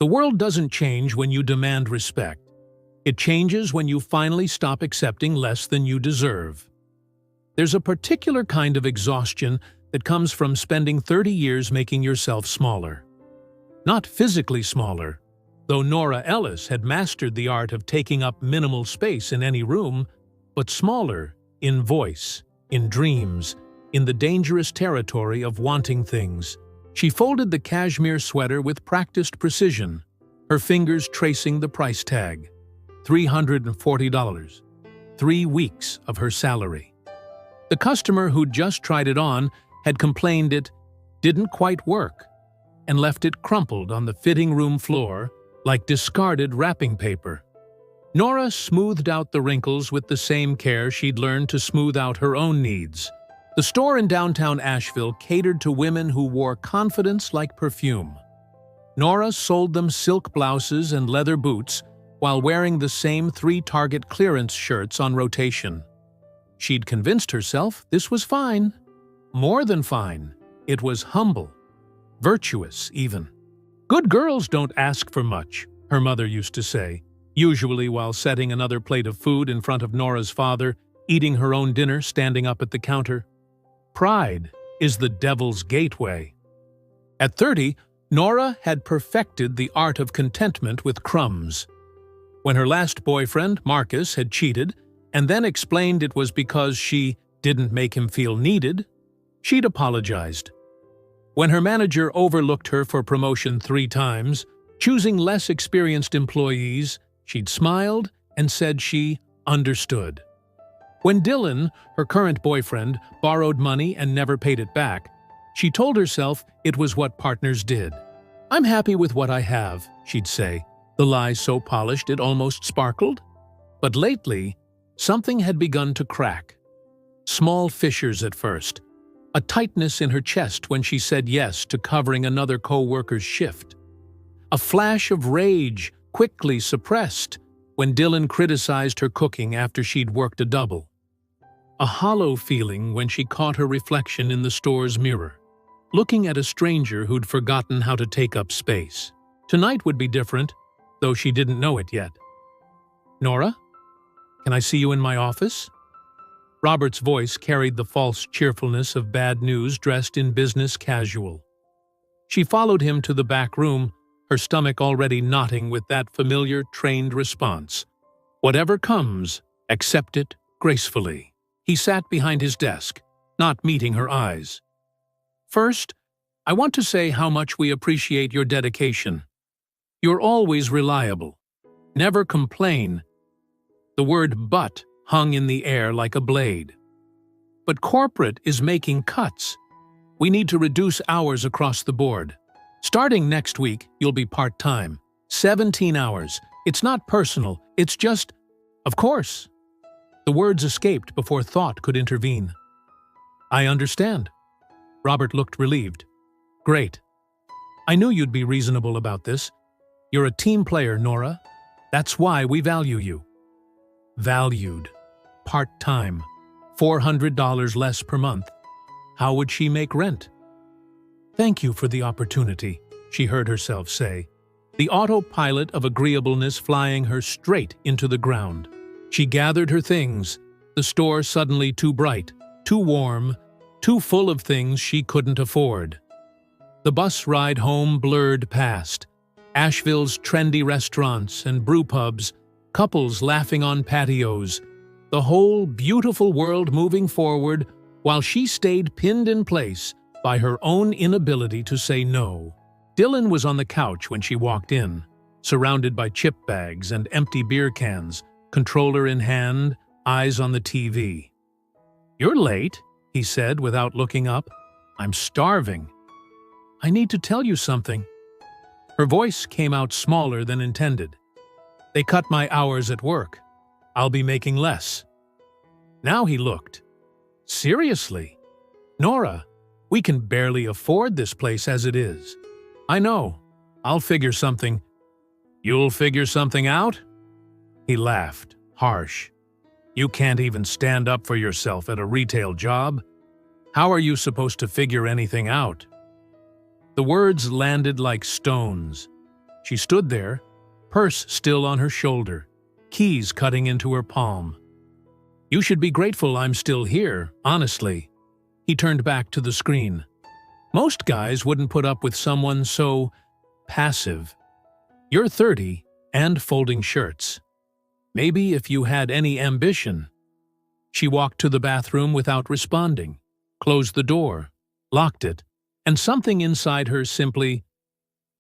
The world doesn't change when you demand respect. It changes when you finally stop accepting less than you deserve. There's a particular kind of exhaustion that comes from spending 30 years making yourself smaller. Not physically smaller, though Nora Ellis had mastered the art of taking up minimal space in any room, but smaller in voice, in dreams, in the dangerous territory of wanting things. She folded the cashmere sweater with practiced precision, her fingers tracing the price tag. $340. 3 weeks of her salary. The customer who'd just tried it on had complained it didn't quite work and left it crumpled on the fitting room floor like discarded wrapping paper. Nora smoothed out the wrinkles with the same care she'd learned to smooth out her own needs. The store in downtown Asheville catered to women who wore confidence like perfume. Nora sold them silk blouses and leather boots while wearing the same 3 Target clearance shirts on rotation. She'd convinced herself this was fine. More than fine. It was humble. Virtuous, even. Good girls don't ask for much, her mother used to say, usually while setting another plate of food in front of Nora's father, eating her own dinner standing up at the counter. Pride is the devil's gateway. At 30, Nora had perfected the art of contentment with crumbs. When her last boyfriend, Marcus, had cheated and then explained it was because she didn't make him feel needed, she'd apologized. When her manager overlooked her for promotion 3 times, choosing less experienced employees, she'd smiled and said she understood. When Dylan, her current boyfriend, borrowed money and never paid it back, she told herself it was what partners did. "I'm happy with what I have," she'd say, the lie so polished it almost sparkled. But lately, something had begun to crack. Small fissures at first, a tightness in her chest when she said yes to covering another co-worker's shift. A flash of rage, quickly suppressed, when Dylan criticized her cooking after she'd worked a double. A hollow feeling when she caught her reflection in the store's mirror, looking at a stranger who'd forgotten how to take up space. Tonight would be different, though she didn't know it yet. "Nora, can I see you in my office?" Robert's voice carried the false cheerfulness of bad news dressed in business casual. She followed him to the back room, her stomach already knotting with that familiar, trained response. "Whatever comes, accept it gracefully." He sat behind his desk, not meeting her eyes. "First, I want to say how much we appreciate your dedication. You're always reliable. Never complain." The word "but" hung in the air like a blade. "But corporate is making cuts. We need to reduce hours across the board. Starting next week, you'll be part-time. 17 hours. It's not personal, it's just, of course." The words escaped before thought could intervene. "I understand." Robert looked relieved. "Great. I knew you'd be reasonable about this. You're a team player, Nora. That's why we value you." Valued. Part-time. $400 less per month. How would she make rent? "Thank you for the opportunity," she heard herself say, the autopilot of agreeableness flying her straight into the ground. She gathered her things, the store suddenly too bright, too warm, too full of things she couldn't afford. The bus ride home blurred past, Asheville's trendy restaurants and brewpubs, couples laughing on patios, the whole beautiful world moving forward while she stayed pinned in place by her own inability to say no. Dylan was on the couch when she walked in, surrounded by chip bags and empty beer cans, controller in hand, eyes on the TV. "You're late," he said without looking up. "I'm starving." "I need to tell you something." Her voice came out smaller than intended. "They cut my hours at work. I'll be making less." Now he looked. "Seriously? Nora, we can barely afford this place as it is." "I know. I'll figure something." "You'll figure something out?" He laughed, harsh. "You can't even stand up for yourself at a retail job. How are you supposed to figure anything out?" The words landed like stones. She stood there, purse still on her shoulder, keys cutting into her palm. "You should be grateful I'm still here, honestly." He turned back to the screen. "Most guys wouldn't put up with someone so passive. You're 30 and folding shirts. Maybe if you had any ambition." She walked to the bathroom without responding, closed the door, locked it, and something inside her simply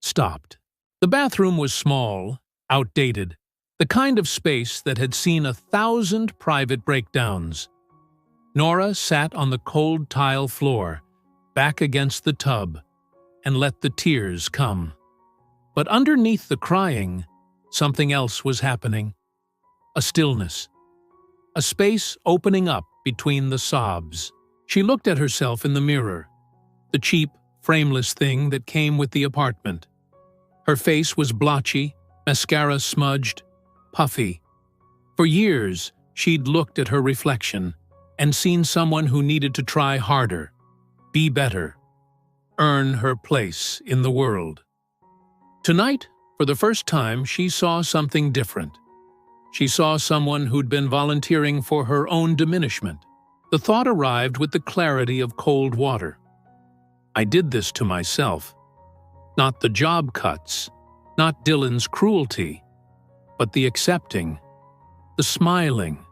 stopped. The bathroom was small, outdated, the kind of space that had seen 1,000 private breakdowns. Nora sat on the cold tile floor, back against the tub, and let the tears come. But underneath the crying, something else was happening. A stillness. A space opening up between the sobs. She looked at herself in the mirror, the cheap, frameless thing that came with the apartment. Her face was blotchy, mascara smudged, puffy. For years, she'd looked at her reflection and seen someone who needed to try harder, be better, earn her place in the world. Tonight, for the first time, she saw something different. She saw someone who'd been volunteering for her own diminishment. The thought arrived with the clarity of cold water. I did this to myself. Not the job cuts, not Dylan's cruelty, but the accepting, the smiling,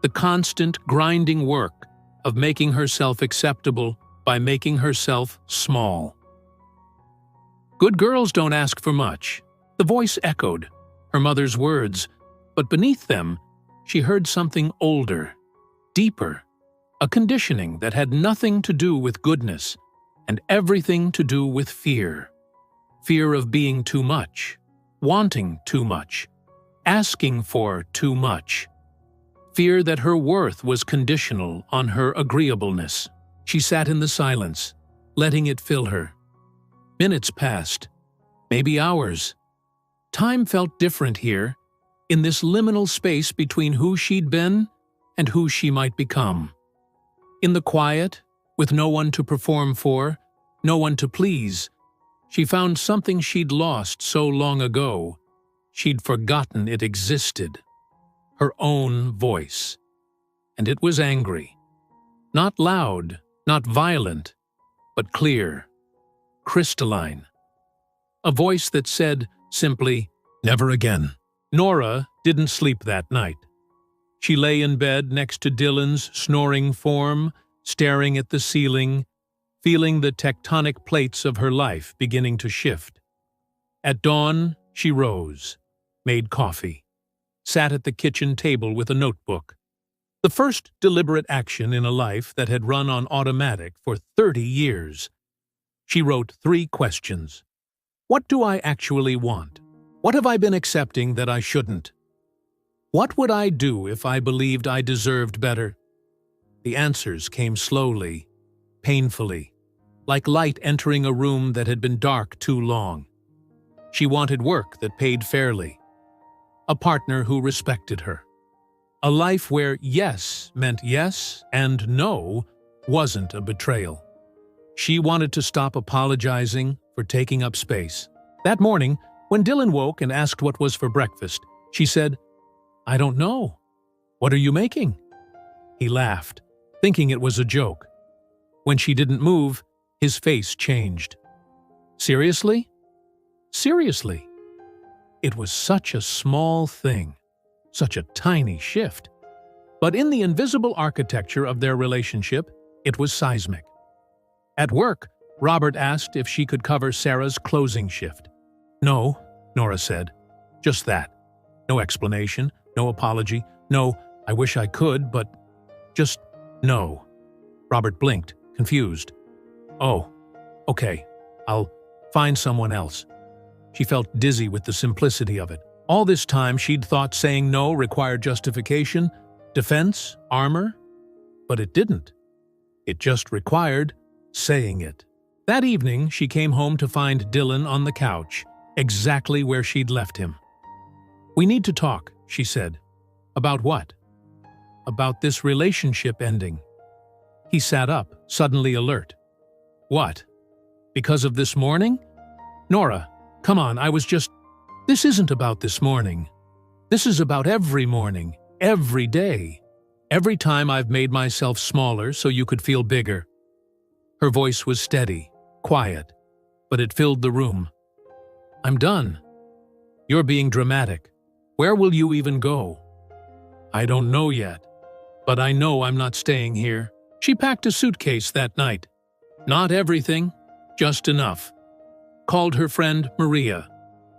the constant grinding work of making herself acceptable by making herself small. Good girls don't ask for much. The voice echoed, her mother's words, but beneath them, she heard something older, deeper, a conditioning that had nothing to do with goodness and everything to do with fear. Fear of being too much, wanting too much, asking for too much. Fear that her worth was conditional on her agreeableness. She sat in the silence, letting it fill her. Minutes passed, maybe hours. Time felt different here, in this liminal space between who she'd been and who she might become. In the quiet, with no one to perform for, no one to please, she found something she'd lost so long ago, she'd forgotten it existed. Her own voice. And it was angry. Not loud, not violent, but clear, crystalline. A voice that said simply, "Never again." Nora didn't sleep that night. She lay in bed next to Dylan's snoring form, staring at the ceiling, feeling the tectonic plates of her life beginning to shift. At dawn, she rose, made coffee, sat at the kitchen table with a notebook. The first deliberate action in a life that had run on automatic for 30 years. She wrote 3 questions. What do I actually want? What have I been accepting that I shouldn't? What would I do if I believed I deserved better? The answers came slowly, painfully, like light entering a room that had been dark too long. She wanted work that paid fairly, a partner who respected her, a life where yes meant yes and no wasn't a betrayal. She wanted to stop apologizing for taking up space. That morning, when Dylan woke and asked what was for breakfast, she said, "I don't know. What are you making?" He laughed, thinking it was a joke. When she didn't move, his face changed. Seriously? Seriously. It was such a small thing, such a tiny shift. But in the invisible architecture of their relationship, it was seismic. At work, Robert asked if she could cover Sarah's closing shift. "No," Nora said. Just that. No explanation, no apology, no, "I wish I could, but..." Just no. Robert blinked, confused. "Oh, okay, I'll find someone else." She felt dizzy with the simplicity of it. All this time she'd thought saying no required justification, defense, armor. But it didn't. It just required saying it. That evening, she came home to find Dylan on the couch, exactly where she'd left him. "We need to talk," she said. "About what?" "About this relationship ending." He sat up, suddenly alert. "What? Because of this morning?" "Nora, Come on, This isn't about this morning. This is about every morning, every day. Every time I've made myself smaller so you could feel bigger." Her voice was steady, quiet, but it filled the room. "I'm done. You're being dramatic. Where will you even go?" "I don't know yet, but I know I'm not staying here." She packed a suitcase that night. Not everything, just enough. Called her friend Maria,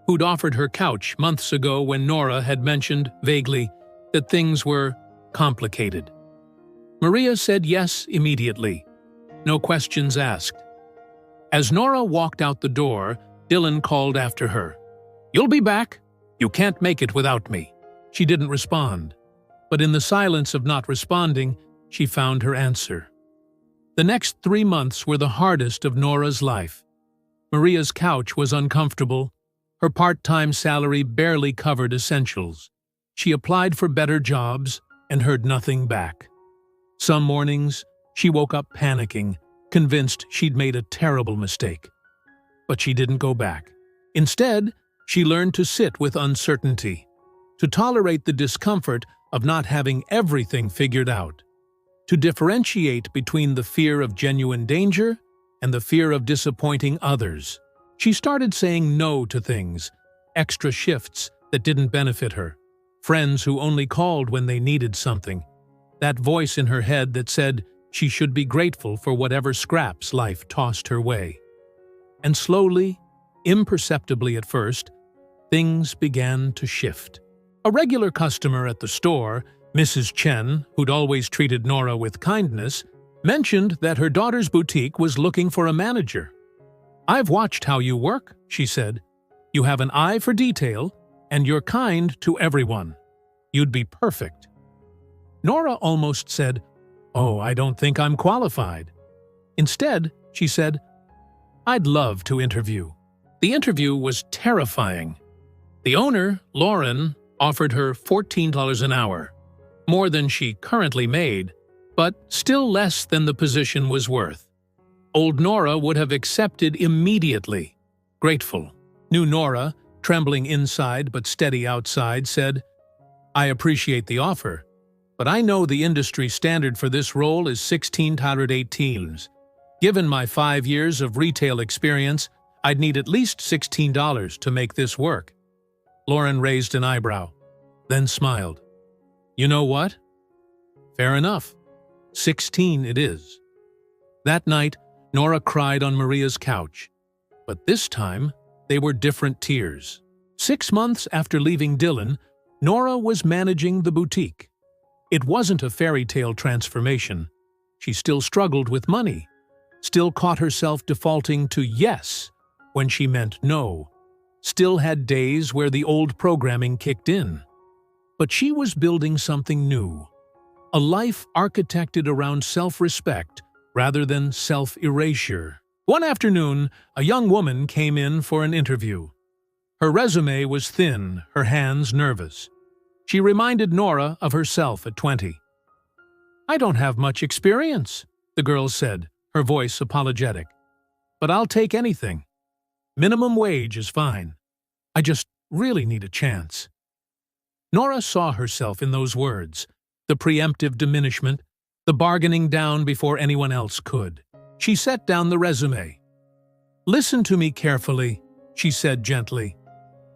who'd offered her couch months ago when Nora had mentioned, vaguely, that things were complicated. Maria said yes immediately. No questions asked. As Nora walked out the door, Dylan called after her. "You'll be back. You can't make it without me." She didn't respond, but in the silence of not responding, she found her answer. The next 3 months were the hardest of Nora's life. Maria's couch was uncomfortable. Her part-time salary barely covered essentials. She applied for better jobs and heard nothing back. Some mornings, she woke up panicking, convinced she'd made a terrible mistake. But she didn't go back. Instead, she learned to sit with uncertainty, to tolerate the discomfort of not having everything figured out, to differentiate between the fear of genuine danger and the fear of disappointing others. She started saying no to things, extra shifts that didn't benefit her, friends who only called when they needed something, that voice in her head that said she should be grateful for whatever scraps life tossed her way. And slowly, imperceptibly at first, things began to shift. A regular customer at the store, Mrs. Chen, who'd always treated Nora with kindness, mentioned that her daughter's boutique was looking for a manager. "I've watched how you work," she said. "You have an eye for detail, and you're kind to everyone. You'd be perfect." Nora almost said, "Oh, I don't think I'm qualified." Instead, she said, "I'd love to interview." The interview was terrifying. The owner, Lauren, offered her $14 an hour, more than she currently made, but still less than the position was worth. Old Nora would have accepted immediately. Grateful. New Nora, trembling inside but steady outside, said, "I appreciate the offer, but I know the industry standard for this role is $16.18. Given my 5 years of retail experience, I'd need at least $16 to make this work." Lauren raised an eyebrow, then smiled. "You know what? Fair enough. 16 it is." That night, Nora cried on Maria's couch, but this time they were different tears. 6 months after leaving Dylan, Nora was managing the boutique. It wasn't a fairy tale transformation. She still struggled with money, still caught herself defaulting to yes when she meant no, still had days where the old programming kicked in. But she was building something new, a life architected around self-respect rather than self-erasure. One afternoon, a young woman came in for an interview. Her resume was thin, her hands nervous. She reminded Nora of herself at 20. "I don't have much experience," the girl said, her voice apologetic. "But I'll take anything. Minimum wage is fine. I just really need a chance." Nora saw herself in those words, the preemptive diminishment, the bargaining down before anyone else could. She set down the resume. "Listen to me carefully," she said gently.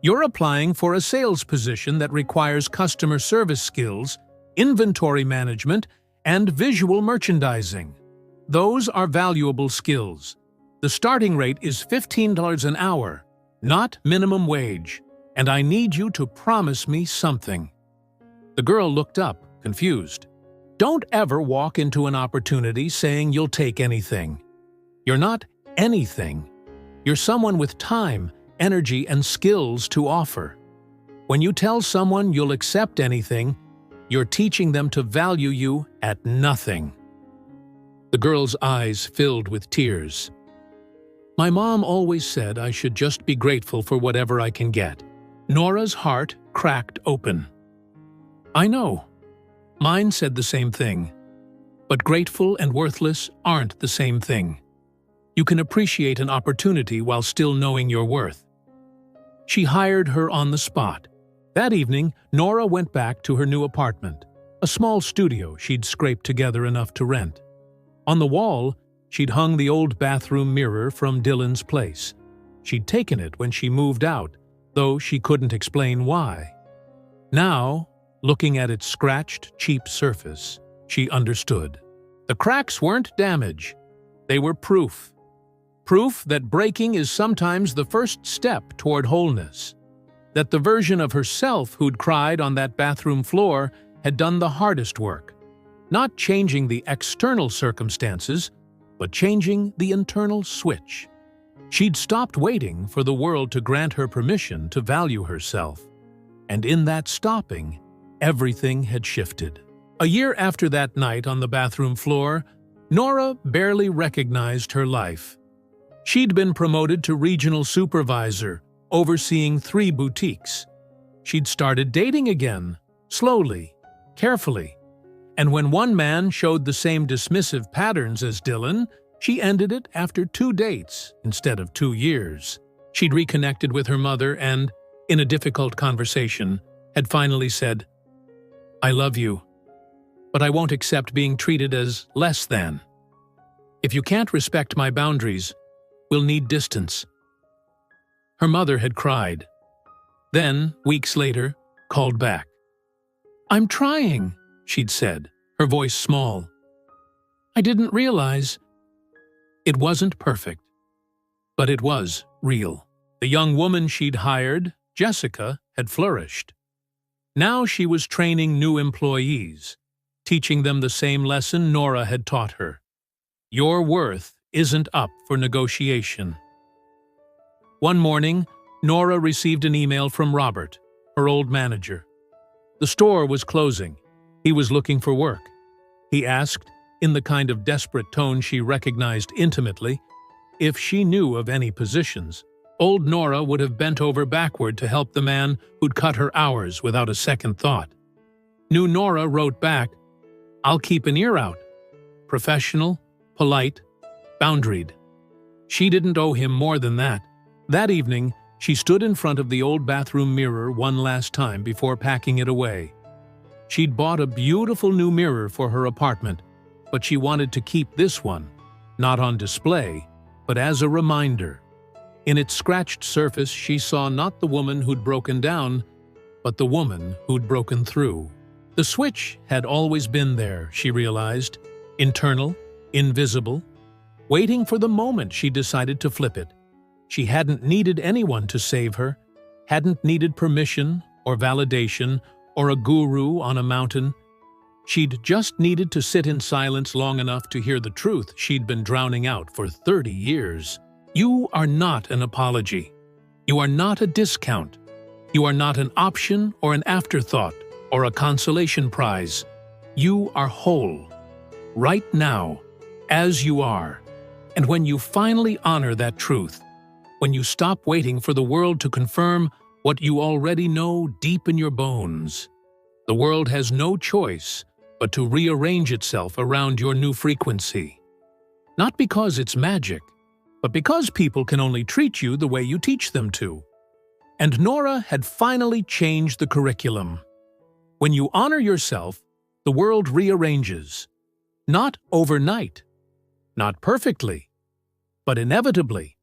"You're applying for a sales position that requires customer service skills, inventory management, and visual merchandising. Those are valuable skills. The starting rate is $15 an hour, not minimum wage, and I need you to promise me something." The girl looked up, confused. Don't ever walk into an opportunity saying you'll take anything. You're not anything. You're someone with time, energy, and skills to offer. When you tell someone you'll accept anything, you're teaching them to value you at nothing. The girl's eyes filled with tears. "My mom always said I should just be grateful for whatever I can get." Nora's heart cracked open. "I know. Mine said the same thing. But grateful and worthless aren't the same thing. You can appreciate an opportunity while still knowing your worth." She hired her on the spot. That evening, Nora went back to her new apartment, a small studio she'd scraped together enough to rent. On the wall, she'd hung the old bathroom mirror from Dylan's place. She'd taken it when she moved out, though she couldn't explain why. Now, looking at its scratched, cheap surface, she understood. The cracks weren't damage. They were proof. Proof that breaking is sometimes the first step toward wholeness. That the version of herself who'd cried on that bathroom floor had done the hardest work. Not changing the external circumstances, but changing the internal switch. She'd stopped waiting for the world to grant her permission to value herself. And in that stopping, everything had shifted. A year after that night on the bathroom floor, Nora barely recognized her life. She'd been promoted to regional supervisor, overseeing 3 boutiques. She'd started dating again, slowly, carefully. And when one man showed the same dismissive patterns as Dylan, she ended it after 2 dates instead of 2 years. She'd reconnected with her mother and, in a difficult conversation, had finally said, "I love you, but I won't accept being treated as less than. If you can't respect my boundaries, we'll need distance." Her mother had cried. Then, weeks later, called back. "I'm trying," she'd said, her voice small. "I didn't realize." It wasn't perfect, but it was real. The young woman she'd hired, Jessica, had flourished. Now she was training new employees, teaching them the same lesson Nora had taught her. Your worth isn't up for negotiation. One morning, Nora received an email from Robert, her old manager. The store was closing. He was looking for work. He asked, in the kind of desperate tone she recognized intimately, if she knew of any positions. Old Nora would have bent over backward to help the man who'd cut her hours without a second thought. New Nora wrote back, "I'll keep an ear out." Professional, polite, boundaried. She didn't owe him more than that. That evening, she stood in front of the old bathroom mirror one last time before packing it away. She'd bought a beautiful new mirror for her apartment, but she wanted to keep this one, not on display, but as a reminder. In its scratched surface, she saw not the woman who'd broken down, but the woman who'd broken through. The switch had always been there, she realized, internal, invisible, waiting for the moment she decided to flip it. She hadn't needed anyone to save her, hadn't needed permission or validation or a guru on a mountain. She'd just needed to sit in silence long enough to hear the truth she'd been drowning out for 30 years. You are not an apology. You are not a discount. You are not an option or an afterthought or a consolation prize. You are whole, right now, as you are. And when you finally honor that truth, when you stop waiting for the world to confirm what you already know deep in your bones, the world has no choice but to rearrange itself around your new frequency. Not because it's magic, but because people can only treat you the way you teach them to. And Nora had finally changed the curriculum. When you honor yourself, the world rearranges. Not overnight, not perfectly, but inevitably.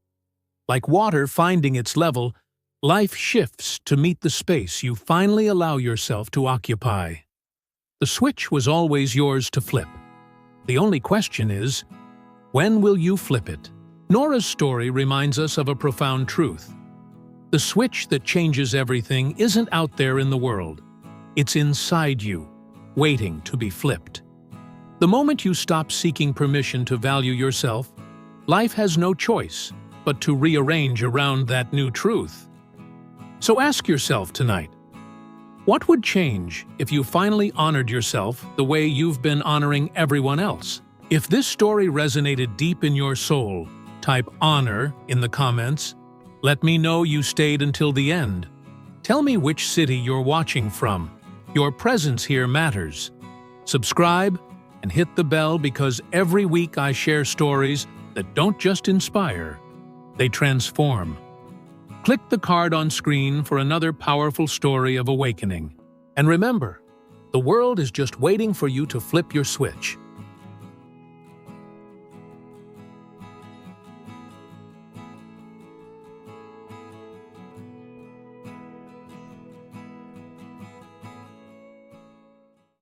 Like water finding its level, life shifts to meet the space you finally allow yourself to occupy. The switch was always yours to flip. The only question is, when will you flip it? Nora's story reminds us of a profound truth. The switch that changes everything isn't out there in the world. It's inside you, waiting to be flipped. The moment you stop seeking permission to value yourself, life has no choice but to rearrange around that new truth. So ask yourself tonight, what would change if you finally honored yourself the way you've been honoring everyone else? If this story resonated deep in your soul, type honor in the comments. Let me know you stayed until the end. Tell me which city you're watching from. Your presence here matters. Subscribe and hit the bell because every week I share stories that don't just inspire, they transform. Click the card on screen for another powerful story of awakening. And remember, the world is just waiting for you to flip your switch.